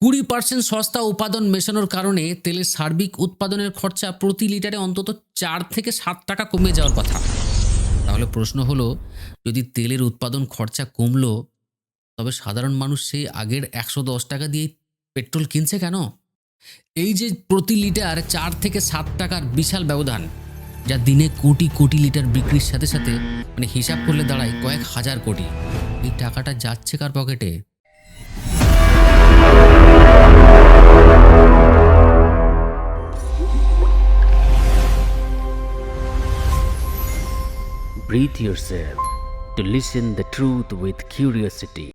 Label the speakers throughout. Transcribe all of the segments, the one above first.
Speaker 1: 20% সস্তা উপাদান মেশানোর কারণে তেলের সার্বিক উৎপাদনের খরচা প্রতি লিটারে অন্তত 4 থেকে 7 টাকা কমে যাওয়ার কথা। তাহলে প্রশ্ন হলো, যদি তেলের উৎপাদন খরচা কমলো, তবে সাধারণ মানুষ সেই আগের 110 টাকা দিয়েই পেট্রোল কিনছে কেন? এই যে প্রতি লিটার 4 থেকে 7 টাকার বিশাল ব্যবধান, যা দিনে কোটি কোটি লিটার বিক্রির সাথে সাথে হিসাব করলে দাঁড়ায় কয়েক হাজার কোটি। এই টাকাটা যাচ্ছে কার পকেটে?
Speaker 2: Breathe yourself to listen the truth with curiosity.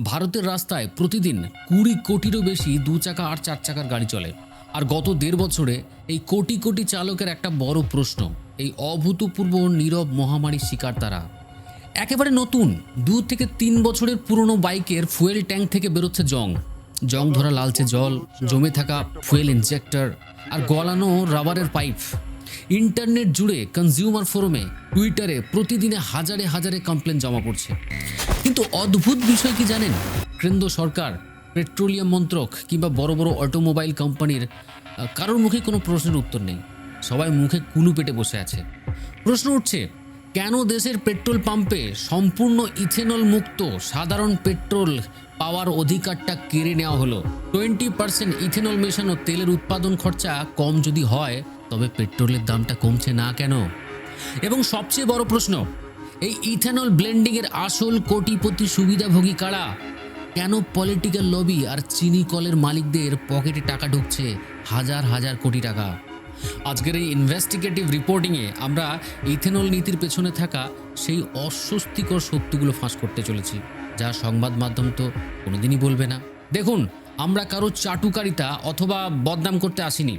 Speaker 1: ভারতের রাস্তায় প্রতিদিন 20 কোটিরও বেশি 2 চাকা আর 4 চাকার গাড়ি চলে। আর গত 1.5 বছরে এই কোটি কোটি চালকের একটা বড় প্রশ্ন, এই অভূতপূর্ব নীরব মহামারীর শিকার তারা। একেবারে নতুন 2 থেকে 3 বছরের পুরনো বাইকের ফুয়েল ট্যাঙ্ক থেকে বেরোচ্ছে জং ধরা লালচে জল, জমে থাকা ফুয়েল ইনজেক্টর আর গলানো রাবারের পাইপ। ইন্টারনেট জুড়ে, কনজিউমার ফোরামে, টুইটারে প্রতিদিনে হাজারে হাজারে কমপ্লেন জমা পড়ছে। কিন্তু অদ্ভুত বিষয় কি জানেন? কেন্দ্র সরকার, পেট্রোলিয়াম মন্ত্রক কিংবা বড় বড় অটোমোবাইল কোম্পানির কারোর মুখে কোনো প্রশ্নের উত্তর নেই। সবাই মুখে কুলু পেটে বসে আছে। প্রশ্ন উঠছে, কেন দেশের পেট্রোল পাম্পে সম্পূর্ণ ইথেনল মুক্ত সাধারণ পেট্রোল পাওয়ার অধিকারটা কেড়ে নেওয়া হলো? 20% ইথেনল মেশানো তেলের উৎপাদন খরচা কম যদি হয়, তবে পেট্রোলের দামটা কমছে না কেন? এবং সবচেয়ে বড় প্রশ্ন, এই ইথেনল ব্লেন্ডিংয়ের আসল কোটিপতি সুবিধাভোগী কারা? কেন পলিটিক্যাল লবি আর চিনি কলের মালিকদের পকেটে টাকা ঢুকছে হাজার হাজার কোটি টাকা? আজকের এই ইনভেস্টিগেটিভ রিপোর্টিংয়ে আমরা ইথেনল নীতির পেছনে থাকা সেই অস্বস্তিকর সত্যগুলো ফাঁস করতে চলেছি, যা সংবাদ মাধ্যম তো কোনোদিনই বলবে না। দেখুন, আমরা কারো চাটুকারিতা অথবা বদনাম করতে আসিনি।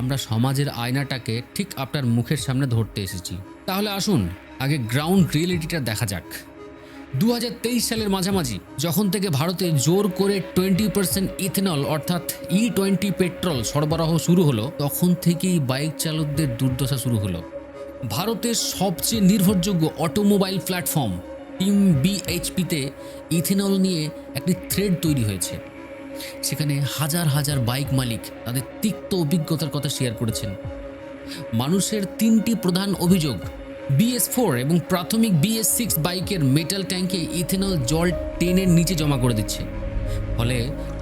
Speaker 1: আমরা সমাজের আয়নাটাকে ঠিক আপনার মুখের সামনে ধরতে এসেছি। তাহলে আসুন আগে গ্রাউন্ড রিয়েলিটিটা দেখা যাক। 2023 সালের মাঝামাঝি যখন থেকে ভারতে জোর করে 20% ইথেনল অর্থাৎ E20 পেট্রোল সরবরাহ শুরু হলো, তখন থেকেই বাইক চালকদের দুর্দশা শুরু হলো। ভারতের সবচেয়ে নির্ভরযোগ্য অটোমোবাইল প্ল্যাটফর্ম টিম BHPতে ইথেনল নিয়ে একটি থ্রেড তৈরি হয়েছে। সেখানে হাজার হাজার বাইক মালিক তাদের তিক্ত অভিজ্ঞতার কথা শেয়ার করেছেন। মানুষের 3টি প্রধান অভিযোগ: BS4 এবং প্রাথমিক BS6 বাইকের মেটাল ট্যাঙ্কে ইথেনল জল টেনের নিচে জমা করে দিচ্ছে, ফলে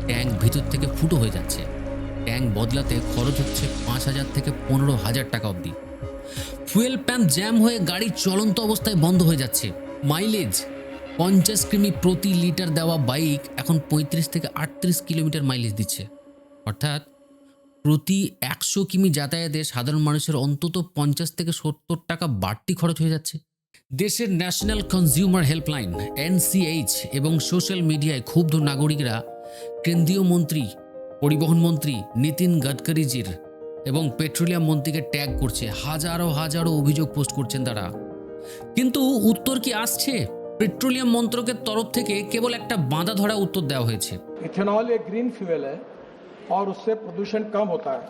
Speaker 1: ট্যাঙ্ক ভিতর থেকে ফুটো হয়ে যাচ্ছে। ট্যাঙ্ক বদলাতে খরচ হচ্ছে 5,000 থেকে 15,000 টাকা অবধি। ফুয়েল পাম্প জ্যাম হয়ে গাড়ি চলন্ত অবস্থায় বন্ধ হয়ে যাচ্ছে। মাইলেজ 50 কিমি প্রতি লিটার দেওয়া বাইক এখন 35 থেকে 38 কিলোমিটার মাইলেজ দিচ্ছে। অর্থাৎ প্রতি 100 কিমি যাতায়াতে সাধারণ মানুষের অন্তত 50 থেকে 70 টাকা বাড়তি খরচ হয়ে যাচ্ছে। দেশের ন্যাশনাল কনজিউমার হেল্পলাইন NCH এবং সোশ্যাল মিডিয়ায় ক্ষুব্ধ নাগরিকরা কেন্দ্রীয় মন্ত্রী, পরিবহন মন্ত্রী নীতিন গডকরিজির এবং পেট্রোলিয়াম মন্ত্রীকে ট্যাগ করছে। হাজারো হাজারো অভিযোগ পোস্ট করছেন তারা। কিন্তু উত্তর কি আসছে? পেট্রোলিয়াম মন্ত্রকের তরফ থেকে কেবল একটা বাঁধা ধরা উত্তর দেওয়া হয়েছে।
Speaker 3: इथेनॉल एक ग्रीन फ्यूल है और उससे प्रदूषण कम होता है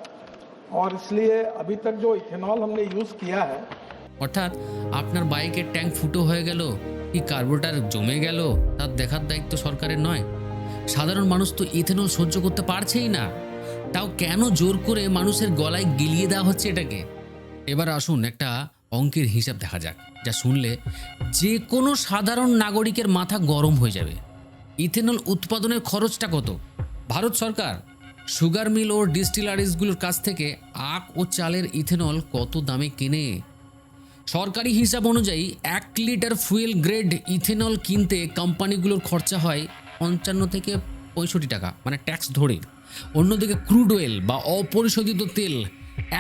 Speaker 3: और इसलिए अभी तक जो इथेनॉल हमने यूज़ किया है,
Speaker 1: অর্থাৎ আপনার বাইকের ট্যাঙ্ক ফুটো হয়ে গেল কি কার্বোরেটর জমে গেল, তার দেখার দায়িত্ব সরকারের নয়। সাধারণ মানুষ তো ইথেনল সহ্য করতে পারছেই না, তাও কেন জোর করে মানুষের গলায় গিলিয়ে দেওয়া হচ্ছে এটাকে? এবার আসুন একটা অঙ্কের হিসাব দেখা যাক, যা শুনলে যে কোনো সাধারণ নাগরিকের মাথা গরম হয়ে যাবে। ইথেনল উৎপাদনের খরচটা কত? ভারত সরকার সুগার মিল ও ডিস্টিলারিজগুলোর কাছ থেকে আখ ও চালের ইথেনল কত দামে কেনে? সরকারি হিসাব অনুযায়ী 1 লিটার ফুয়েল গ্রেড ইথেনল কিনতে কোম্পানিগুলোর খরচা হয় 55 থেকে 65 টাকা, মানে ট্যাক্স ধরে। অন্যদিকে ক্রুড অয়েল বা অপরিশোধিত তেল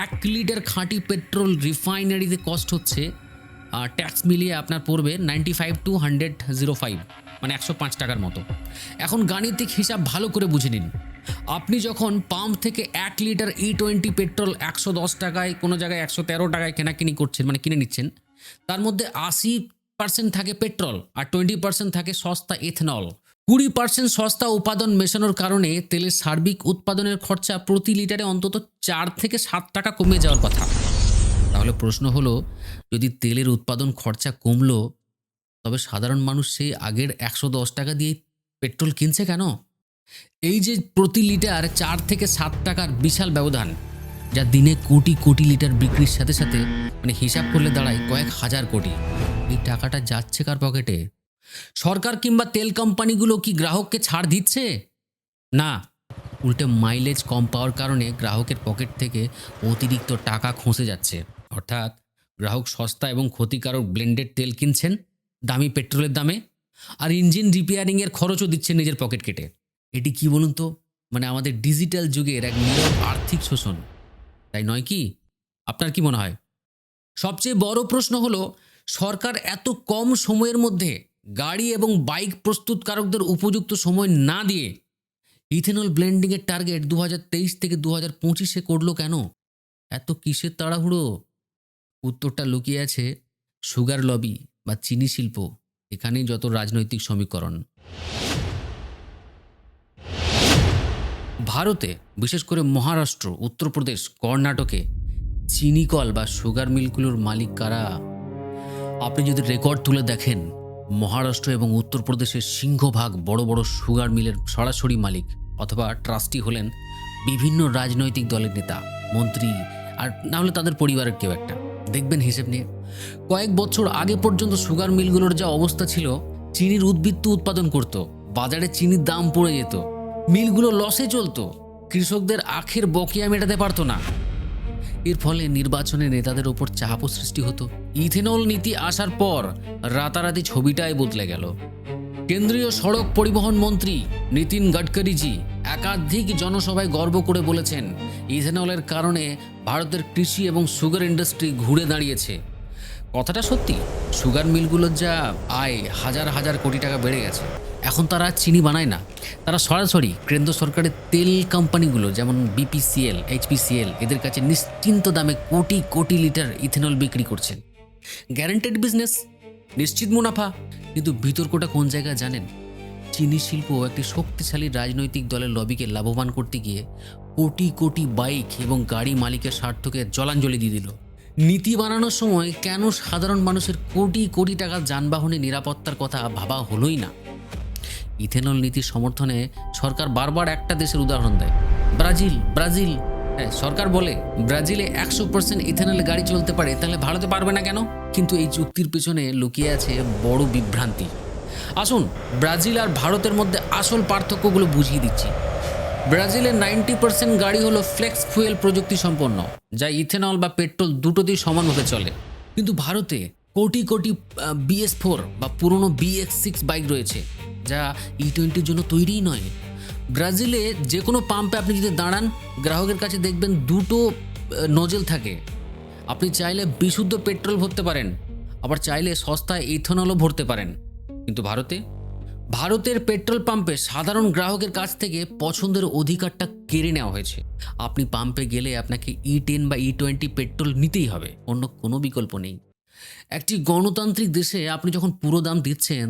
Speaker 1: 1 লিটার খাঁটি পেট্রোল রিফাইনারিতে কস্ট হচ্ছে ট্যাক্স মিলিয়ে আপনার পড়বে 95 to 105, মানে 105 টাকার মতো। এখন গাণিতিক হিসাব ভালো করে বুঝে নিন। আপনি যখন পাম্প থেকে 1 লিটার E20 পেট্রোল 110 টাকায়, কোনো জায়গায় 113 টাকায় কেনাকিনি করছেন, মানে কিনে নিচ্ছেন, তার মধ্যে 80% থাকে পেট্রোল আর 20% থাকে সস্তা ইথেনল। 20% সস্তা উপাদান মেশানোর কারণে তেলের সার্বিক উৎপাদনের খরচা প্রতি লিটারে অন্তত 4 থেকে 7 টাকা কমে যাওয়ার কথা। তাহলে প্রশ্ন হলো, যদি তেলের উৎপাদন খরচা কমলো, তবে সাধারণ মানুষ সেই আগের ১১০ টাকা দিয়ে পেট্রোল কিনছে কেন? এই যে প্রতি লিটার ৪ থেকে ৭ টাকার বিশাল ব্যবধান, যা দিনে কোটি কোটি লিটার বিক্রির সাথে সাথে মানে হিসাব করলে দাঁড়ায় কয়েক হাজার কোটি। এই টাকাটা যাচ্ছে কার পকেটে? সরকার কিংবা তেল কোম্পানিগুলো কি গ্রাহককে ছাড় দিচ্ছে? না, উল্টে মাইলেজ কম পাওয়ার কারণে গ্রাহকের পকেট থেকে অতিরিক্ত টাকা খসে যাচ্ছে। অর্থাৎ গ্রাহক সস্তা এবং ক্ষতিকারক ব্লেন্ডেড তেল কিনছেন দামি পেট্রোলের দামে, আর ইঞ্জিন রিপেয়ারিংয়ের খরচও দিচ্ছেন নিজের পকেট কেটে। এটি কি বলুন তো, মানে আমাদের ডিজিটাল যুগের এক নীরব আর্থিক শোষণ, তাই নয় কি? আপনার কি মনে হয়? সবচেয়ে বড় প্রশ্ন হলো, সরকার এত কম সময়ের মধ্যে গাড়ি এবং বাইক প্রস্তুতকারকদের উপযুক্ত সময় না দিয়ে ইথেনল ব্লেন্ডিংয়ের টার্গেট 2023 থেকে 2025 করলো কেন? এত কিসের তাড়াহুড়ো? উত্তরটা লুকিয়ে আছে সুগার লবি বা চিনি শিল্প, এখানেই যত রাজনৈতিক সমীকরণ। ভারতে, বিশেষ করে মহারাষ্ট্র, উত্তরপ্রদেশ, কর্ণাটকে চিনিকল বা সুগার মিলগুলোর মালিক কারা? আপনি যদি রেকর্ড তুলে দেখেন, মহারাষ্ট্র এবং উত্তরপ্রদেশের সিংহভাগ বড় বড় সুগার মিলের সরাসরি মালিক অথবা ট্রাস্টি হলেন বিভিন্ন রাজনৈতিক দলের নেতা, মন্ত্রী, আর না হলে তাদের পরিবারের কেউ একটা। দেখবেন হিসেব নিয়ে, কয়েক বছর আগে পর্যন্ত সুগার মিলগুলোর যা অবস্থা ছিল, চিনির উদ্ভিদ তো উৎপাদন করত, বাজারে চিনির দাম পড়ে যেত, মিলগুলো লসে চলতো, কৃষকদের আখের বকেয়া মেটাতে পারতো না। এর ফলে নির্বাচনে নেতাদের ওপর চাপও সৃষ্টি হতো। ইথেনল নীতি আসার পর রাতারাতি ছবিটাই বদলে গেল। কেন্দ্রীয় সড়ক পরিবহন মন্ত্রী নীতিন গডকরিজি একাধিক জনসভায় গর্ব করে বলেছেন, ইথেনলের কারণে ভারতের কৃষি এবং সুগার ইন্ডাস্ট্রি ঘুরে দাঁড়িয়েছে। কথাটা সত্যি, সুগার মিলগুলোর যা আয় হাজার হাজার কোটি টাকা বেড়ে গেছে। এখন তারা চিনি বানায় না, তারা সরাসরি কেন্দ্র সরকারের তেল কোম্পানিগুলো যেমন বিপিসিএল, এইচপিসিএল এদের কাছে নিশ্চিন্ত দামে কোটি কোটি লিটার ইথেনল বিক্রি করছে। গ্যারান্টেড বিজনেস, নিশ্চিত মুনাফা। কিন্তু বিতর্কটা কোন জায়গায় জানেন? চিনি শিল্প একটি শক্তিশালী রাজনৈতিক দলের লবিকে লাভবান করতে গিয়ে কোটি কোটি বাইক এবং গাড়ি মালিকের স্বার্থকে জলাঞ্জলি দিয়ে দিল। নীতি বানানোর সময় কেন সাধারণ মানুষের কোটি কোটি টাকার যানবাহনে নিরাপত্তার কথা ভাবা হলোই না? ইথেনল নীতির সমর্থনে সরকার বারবার একটা দেশের উদাহরণ দেয়, ব্রাজিল। হ্যাঁ, সরকার বলে ব্রাজিলে 100% ইথেনলে গাড়ি চলতে পারে, তাহলে ভারতে পারবে না কেন? কিন্তু এই যুক্তির পেছনে লুকিয়ে আছে বড় বিভ্রান্তি। আসুন ব্রাজিল আর ভারতের মধ্যে আসল পার্থক্যগুলো বুঝিয়ে দিচ্ছি। ব্রাজিলের 90% গাড়ি হলো ফ্লেক্স ফুয়েল প্রযুক্তি সম্পন্ন, যা ইথেনল বা পেট্রোল দুটোতেই সমানভাবে চলে। কিন্তু ভারতে কোটি কোটি BS4 বা পুরনো BX6 বাইক রয়েছে, যা E20 জন্য তৈরিই নয়। ব্রাজিলে যে কোনো পাম্পে আপনি যদি দাঁড়ান, গ্রাহকের কাছে দেখবেন দুটো নজেল থাকে। আপনি চাইলে বিশুদ্ধ পেট্রোল ভরতে পারেন, আবার চাইলে সস্তায় ইথেনলও ভরতে পারেন। কিন্তু ভারতের পেট্রোল পাম্পে সাধারণ গ্রাহকের কাছ থেকে পছন্দের অধিকারটা কেড়ে নেওয়া হয়েছে। আপনি পাম্পে গেলে আপনাকে E10 বা E20 পেট্রোল নিতেই হবে, অন্য কোনো বিকল্প নেই। একটি গণতান্ত্রিক দেশে আপনি যখন পুরো দাম দিচ্ছেন,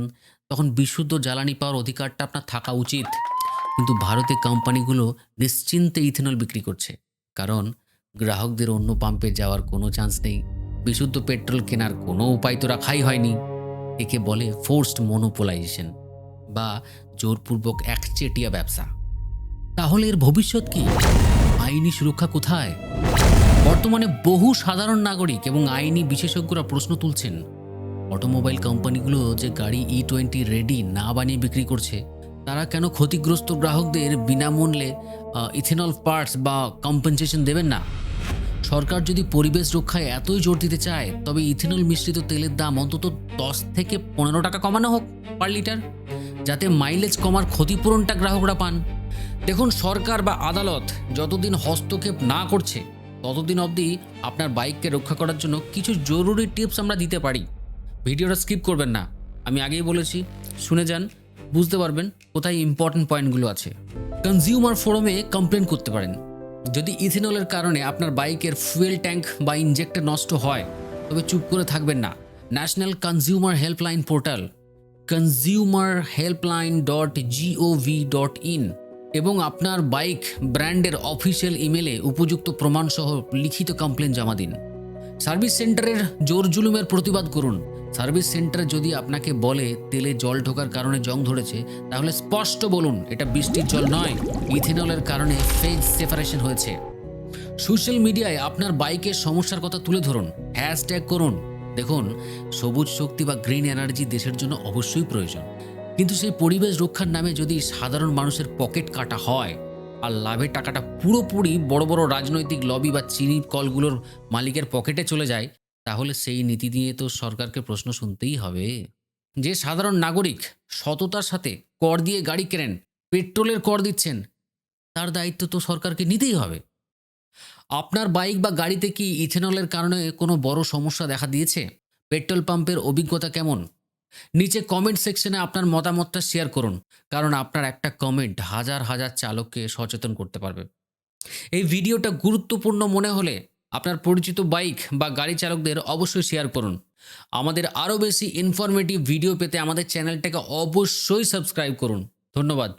Speaker 1: তখন বিশুদ্ধ জ্বালানি পাওয়ার অধিকারটা আপনার থাকা উচিত। কিন্তু ভারতে কোম্পানিগুলো নিশ্চিন্তে ইথেনল বিক্রি করছে, কারণ গ্রাহকদের অন্য পাম্পে যাওয়ার কোনো চান্স নেই, বিশুদ্ধ পেট্রোল কেনার কোনো উপায় তো রাখাই হয়নি। একে বলে ফোর্সড মনোপোলাইজেশন বা জোরপূর্বক একচেটিয়া ব্যবসা। তাহলে এর ভবিষ্যৎ কি? আইনি সুরক্ষা কোথায়? বর্তমানে বহু সাধারণ নাগরিক এবং আইনি বিশেষজ্ঞরা প্রশ্ন তুলছেন, অটোমোবাইল কোম্পানিগুলো যে গাড়ি E20 রেডি না বানিয়ে বিক্রি করছে, তারা কেন ক্ষতিগ্রস্ত গ্রাহকদের বিনামূল্যে ইথেনল পার্টস বা কম্পেনসেশন দেবেন না? সরকার যদি পরিবেশ রক্ষায় এতই জোর দিতে চায়, তবে ইথেনল মিশ্রিত তেলের দাম অন্তত 10 থেকে 15 টাকা কমানো হোক পার লিটার, যাতে মাইলেজ কমার ক্ষতিপূরণটা গ্রাহকরা পান। দেখুন, সরকার বা আদালত যতদিন হস্তক্ষেপ না করছে, ততদিন অবধি আপনার বাইককে রক্ষা করার জন্য কিছু জরুরি টিপস আমরা দিতে পারি। ভিডিওটা স্কিপ করবেন না, আমি আগেই বলেছি, শুনে যান, বুঝতে পারবেন কোথায় ইম্পর্টেন্ট পয়েন্টগুলো আছে। কনজিউমার ফোরামে কমপ্লেন করতে পারেন। যদি ইথেনলের কারণে আপনার বাইকের ফুয়েল ট্যাঙ্ক বা ইঞ্জেক্টর নষ্ট হয়, তবে চুপ করে থাকবেন না। National consumer helpline portal consumerhelpline.gov.in এবং আপনার বাইক ব্র্যান্ডের অফিসিয়াল ইমেলে উপযুক্ত প্রমাণসহ লিখিত কমপ্লেন জমা দিন। সার্ভিস সেন্টারের জোর জুলুমের প্রতিবাদ করুন। সার্ভিস সেন্টার যদি আপনাকে বলে তেলে জল ঢোকার কারণে জং ধরেছে, তাহলে স্পষ্ট বলুন এটা বৃষ্টির জল নয়, ইথেনলের কারণে ফেজ সেপারেশন হয়েছে। সোশ্যাল মিডিয়ায় আপনার বাইকের সমস্যার কথা তুলে ধরুন, হ্যাশট্যাগ করুন। দেখুন, সবুজ শক্তি বা গ্রিন এনার্জি দেশের জন্য অবশ্যই প্রয়োজন, কিন্তু সেই পরিবেশ রক্ষার নামে যদি সাধারণ মানুষের পকেট কাটা হয় আর লাভের টাকাটা পুরোপুরি বড় বড় রাজনৈতিক লবি বা চিনি কলগুলোর মালিকের পকেটে চলে যায়, তাহলে সেই নীতি নিয়ে তো সরকারকে প্রশ্ন শুনতেই হবে। যে সাধারণ নাগরিক সততার সাথে কর দিয়ে গাড়ি কেনেন, পেট্রোলের কর দিচ্ছেন, তার দায়িত্ব তো সরকারকে নিতেই হবে। আপনার বাইক বা গাড়িতে কি ইথেনলের কারণে কোনো বড় সমস্যা দেখা দিয়েছে? পেট্রোল পাম্পের অভিজ্ঞতা কেমন? নিচে কমেন্ট সেকশনে আপনার মতামতটা শেয়ার করুন, কারণ আপনার একটা কমেন্ট হাজার হাজার চালককে সচেতন করতে পারবে। এই ভিডিওটা গুরুত্বপূর্ণ মনে হলে আপনার পরিচিত বাইক বা গাড়ি চালকদের অবশ্যই শেয়ার করুন। আমাদের আরও বেশি ইনফরমেটিভ ভিডিও পেতে আমাদের চ্যানেলটাকে অবশ্যই সাবস্ক্রাইব করুন। ধন্যবাদ।